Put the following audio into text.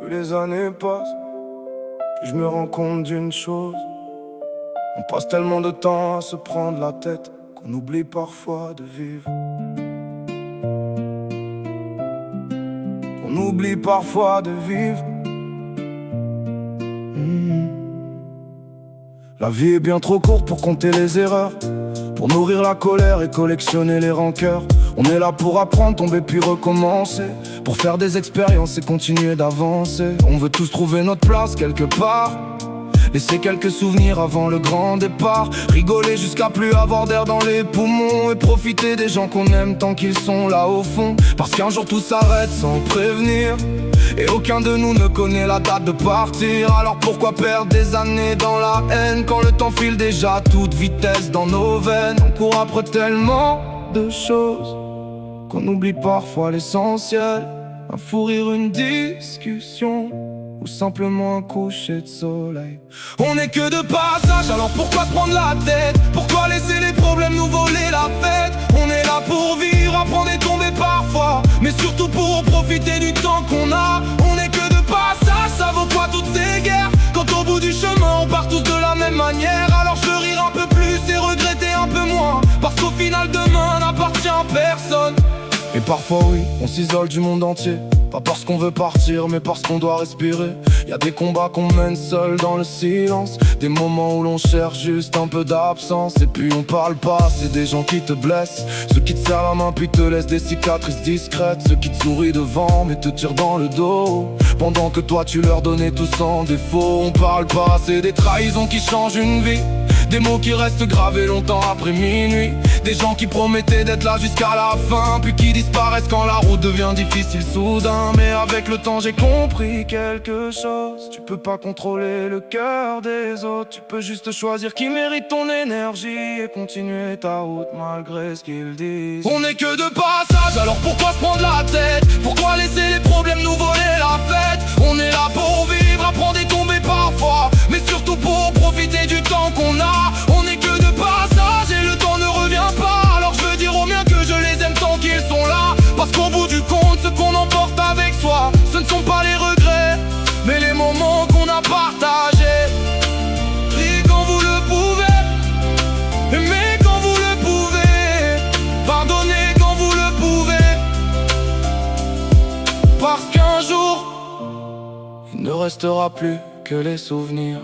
Plus les années passent, plus je me rends compte d'une chose. On passe tellement de temps à se prendre la tête qu'on oublie parfois de vivre. On oublie parfois de vivre. La vie est bien trop courte pour compter les erreurs, pour nourrir la colère et collectionner les rancœurs. On est là pour apprendre, tomber puis recommencer, pour faire des expériences et continuer d'avancer. On veut tous trouver notre place quelque part, laisser quelques souvenirs avant le grand départ, rigoler jusqu'à plus avoir d'air dans les poumons, et profiter des gens qu'on aime tant qu'ils sont là au fond. Parce qu'un jour tout s'arrête sans prévenir, et aucun de nous ne connaît la date de partir. Alors pourquoi perdre des années dans la haine, quand le temps file déjà à toute vitesse dans nos veines? On court après tellement de choses qu'on oublie parfois l'essentiel. Un fou rire, une discussion, ou simplement un coucher de soleil. On n'est que de passage, alors pourquoi se prendre la tête? Pourquoi laisser les problèmes nous voler la fête? On est là pour vivre, apprendre et tomber parfois, mais surtout pour profiter du temps qu'on a. On n'est que de passage, ça vaut quoi toutes ces guerres, quand au bout du chemin on part tous de la même manière? Alors je veux rire un peu plus et regretter un peu moins, parce qu'au final demain n'appartient à personne. Et parfois oui, on s'isole du monde entier, pas parce qu'on veut partir, mais parce qu'on doit respirer. Y a des combats qu'on mène seul dans le silence, des moments où l'on cherche juste un peu d'absence. Et puis on parle pas, c'est des gens qui te blessent, ceux qui te serrent la main puis te laissent des cicatrices discrètes, ceux qui te sourient devant mais te tirent dans le dos, pendant que toi tu leur donnais tout sans défaut. On parle pas, c'est des trahisons qui changent une vie, des mots qui restent gravés longtemps après minuit, des gens qui promettaient d'être là jusqu'à la fin, puis qui disparaissent quand la route devient difficile soudain. Mais avec le temps j'ai compris quelque chose, tu peux pas contrôler le cœur des autres, tu peux juste choisir qui mérite ton énergie et continuer ta route malgré ce qu'ils disent. On n'est que de passage, alors pourquoi se prendre la tête? Pourquoi laisser les problèmes nous voler la fête? On est là pour vivre, apprendre et tomber parfois, mais surtout pour profiter du temps qu'on a. On n'est que de passage et le temps ne revient pas, alors je veux dire au mien que je les aime tant qu'ils sont là. Parce qu'au bout du compte, ce qu'on emporte avec soi, ce ne sont pas les regrets, mais les moments qu'on a partagés. Priez quand vous le pouvez, aimez quand vous le pouvez, pardonnez quand vous le pouvez, parce qu'un jour il ne restera plus que les souvenirs.